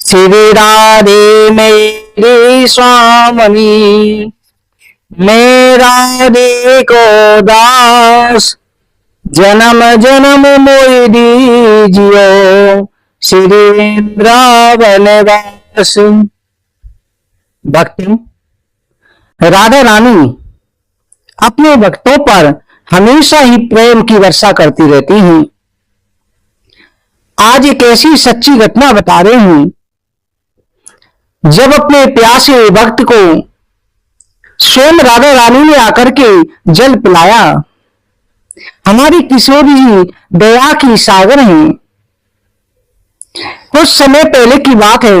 श्री राधे मेरी स्वामनी, मेरा दे को दास, जन्म जन्म मोहि दीजियो, श्री वृंदावनवास। भक्ति राधा रानी अपने भक्तों पर हमेशा ही प्रेम की वर्षा करती रहती हैं। आज एक ऐसी सच्ची घटना बता रही हूं, जब अपने प्यासे भक्त को स्वयं राधा रानी ने आकर के जल पिलाया। हमारी किशोरी जी दया की सागर हैं। कुछ समय पहले की बात है,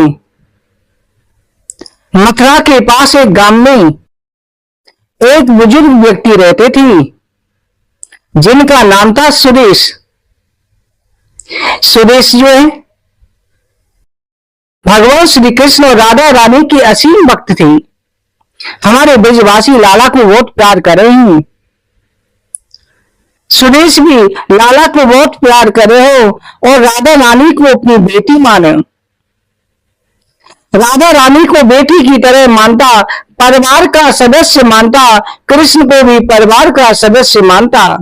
मथुरा के पास एक गांव में एक बुजुर्ग व्यक्ति रहते थे, जिनका नाम था सुरेश। सुरेश जो है भगवान श्री कृष्ण और राधा रानी के असीम भक्त थे। हमारे ब्रजवासी लाला को बहुत प्यार कर रहे हैं। सुरेश भी लाला को बहुत प्यार कर रहे हो और राधा रानी को अपनी बेटी माने। राधा रानी को बेटी की तरह मानता, परिवार का सदस्य मानता, कृष्ण को भी परिवार का सदस्य मानता।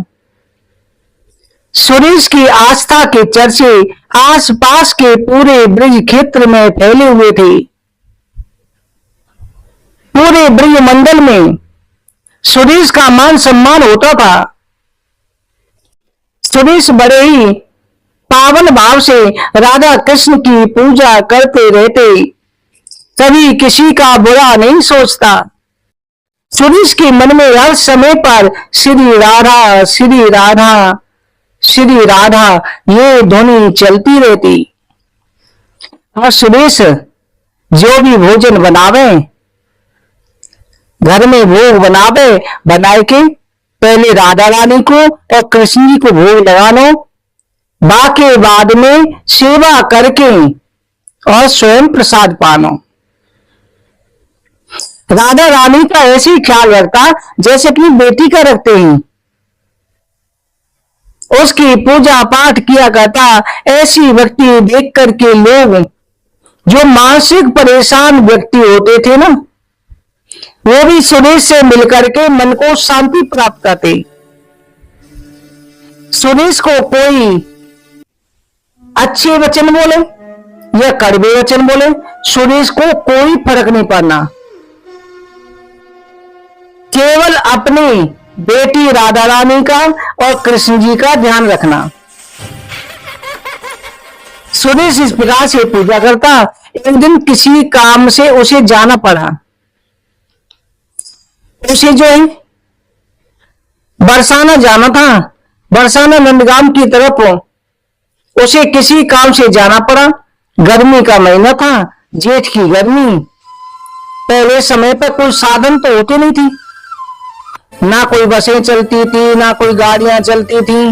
सुरेश की आस्था के चर्चे आसपास के पूरे ब्रज क्षेत्र में फैले हुए थे। पूरे ब्रज मंडल में सुरेश का मान सम्मान होता था। सुरेश बड़े ही पावन भाव से राधा कृष्ण की पूजा करते रहते, कभी किसी का बुरा नहीं सोचता। सुरेश के मन में हर समय पर श्री राधा श्री राधा श्री राधा ये ध्वनि चलती रहती। और सुरेश जो भी भोजन बनावे, घर में भोग बनावे, बनाए के पहले राधा रानी को और कृष्ण जी को भोग लगा लो, बाकी बाद में सेवा करके और स्वयं प्रसाद पानो। राधा रानी का ऐसे ही ख्याल रखता जैसे अपनी बेटी का रखते हैं। उसकी पूजा पाठ किया करता। ऐसी व्यक्ति देख करके लोग, जो मानसिक परेशान व्यक्ति होते थे ना, वो भी सुरेश से मिलकर के मन को शांति प्राप्त करते। सुरेश को कोई अच्छे वचन बोले या कड़वे वचन बोले, सुरेश को कोई फर्क नहीं पड़ना। केवल अपनी बेटी राधा रानी का और कृष्ण जी का ध्यान रखना। सुरेश इस प्रकार से पूजा करता। एक दिन किसी काम से उसे जाना पड़ा। उसे जो है बरसाना जाना था, बरसाना नंदगाम की तरफ उसे किसी काम से जाना पड़ा। गर्मी का महीना था, जेठ की गर्मी। पहले समय पर कोई साधन तो होते नहीं थी, ना कोई बसें चलती थी, ना कोई गाड़ियां चलती थी,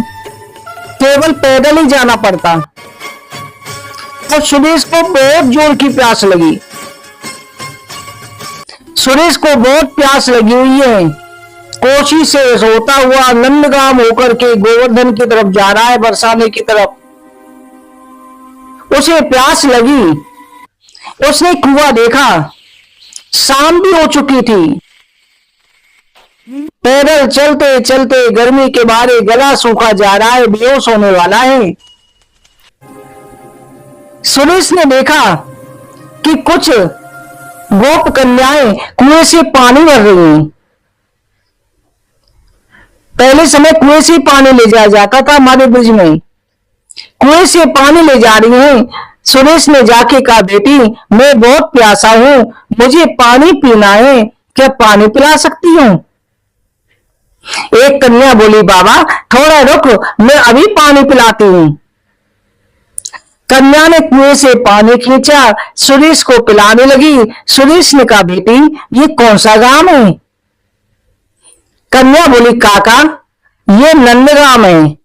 केवल पैदल ही जाना पड़ता। और सुरेश को बहुत जोर की प्यास लगी। सुरेश को बहुत प्यास लगी हुई है। कोशी से होता हुआ नंदगाम होकर के गोवर्धन की तरफ जा रहा है, बरसाने की तरफ। उसे प्यास लगी। उसने कुआं देखा, शाम भी हो चुकी थी। पैदल चलते चलते गर्मी के मारे गला सूखा जा रहा है, बेहोश होने वाला है। सुरेश ने देखा कि कुछ गोप कन्याएं कुएं से पानी भर रही हैं। पहले समय कुएं से पानी ले जाया जाता था हमारे ब्रिज में। कुएं से पानी ले जा रही हैं। सुरेश ने जाके कहा, बेटी मैं बहुत प्यासा हूं, मुझे पानी पीना है, क्या पानी पिला सकती हूं? एक कन्या बोली, बाबा थोड़ा रुक, मैं अभी पानी पिलाती हूं। कन्या ने कुएं से पानी खींचा, सुरेश को पिलाने लगी। सुरेश ने कहा, बेटी ये कौन सा गांव है? कन्या बोली, काका ये नंदगाम है।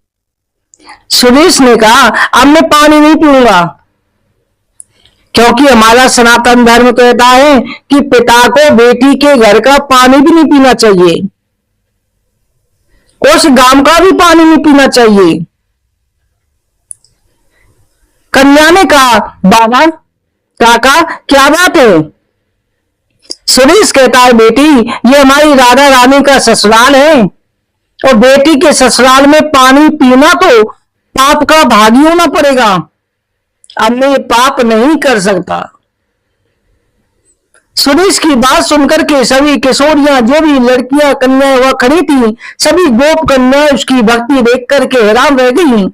सुरेश ने कहा, अब मैं पानी नहीं पीऊंगा, क्योंकि हमारा सनातन धर्म कहता है कि पिता को बेटी के घर का पानी भी नहीं पीना चाहिए, उस गांव का भी पानी नहीं पीना चाहिए। कन्या ने कहा, बाबा काका क्या बात है? सुरेश कहता है बेटी ये हमारी राधा रानी का ससुराल है और बेटी के ससुराल में पानी पीना तो पाप का भागी होना पड़ेगा। अब मैं ये पाप नहीं कर सकता। सुरेश की बात सुनकर के सभी किशोरियां जो भी लड़कियां कन्याएं वह खड़ी थी सभी गोप कन्याएं उसकी भक्ति देख करके हैरान रह गई।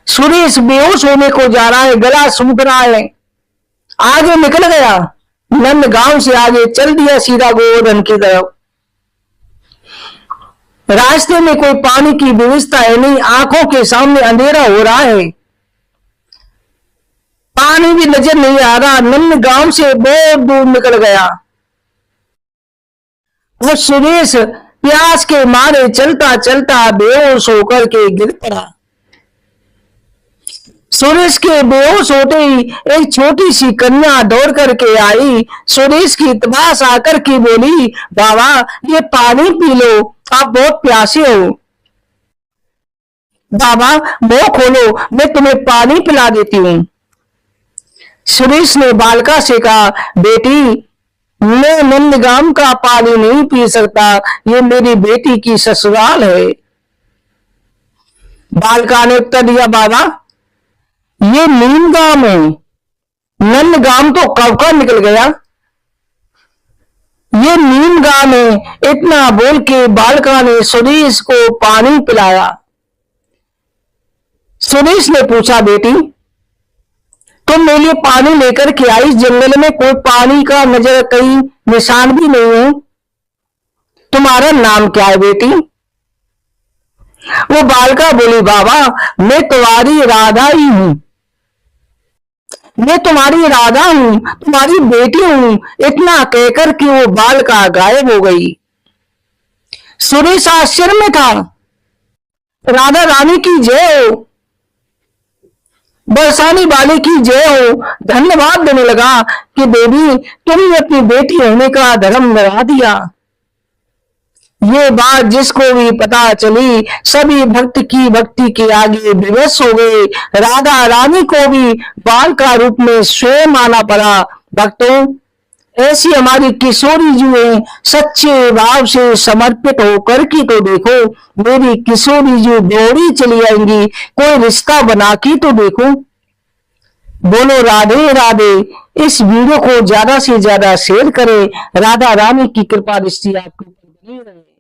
सुरेश बेहोश होने को जा रहा है, गला सूख रहा है, आगे निकल गया, नंद गांव से आगे चल दिया सीधा गोवर्धन की तरफ। रास्ते में कोई पानी की व्यवस्था है नहीं, आंखों के सामने अंधेरा हो रहा है, पानी भी नजर नहीं आ रहा। नंद गांव से बहुत दूर निकल गया वो सुरेश प्यास के मारे चलता चलता बेहोश होकर के गिर पड़ा। सुरेश के बेहोश होते ही एक छोटी सी कन्या दौड़ करके आई, सुरेश की पास आकर के बोली बाबा ये पानी पी लो, आप बहुत प्यासे हो। बाबा मुंह खोलो, मैं तुम्हें पानी पिला देती हूँ। सुरेश ने बालिका से कहा बेटी मैं नंदगाम का पानी नहीं पी सकता, ये मेरी बेटी की ससुराल है। बालिका ने उत्तर दिया बाबा ये नीमगाम है, नंदगाम तो कब का निकल गया, ये नीमगाम है। इतना बोल के बालिका ने सुरेश को पानी पिलाया। सुरेश ने पूछा बेटी तुम मेरे लिए पानी लेकर के आई, इस जंगल में कोई पानी का नजर कहीं निशान भी नहीं है, तुम्हारा नाम क्या है बेटी? वो बालिका बोली बाबा मैं तुम्हारी राधा ही हूं, मैं तुम्हारी राधा हूं, तुम्हारी बेटी हूं। इतना कहकर के वो बालिका गायब हो गई। सुरेश आश्चर्य में था। राधा रानी की जय हो, बरसाने वाले की जय हो, धन्यवाद देने लगा कि देवी तुमने अपनी बेटी होने का धर्म निभा दिया। ये बात जिसको भी पता चली सभी भक्त की भक्ति के आगे विवश हो गए। राधा रानी को भी बाल का रूप में स्वयं आना पड़ा। भक्तों ऐसी हमारी किशोरी जो है सच्चे भाव से समर्पित होकर के तो देखो, मेरी किशोरी जो दौड़ी चली आएंगी, कोई रिश्ता बना के तो देखो। बोलो राधे राधे। इस वीडियो को ज्यादा से ज्यादा शेयर करें। राधा रानी की कृपा दृष्टि आपके ऊपर बनी रहे।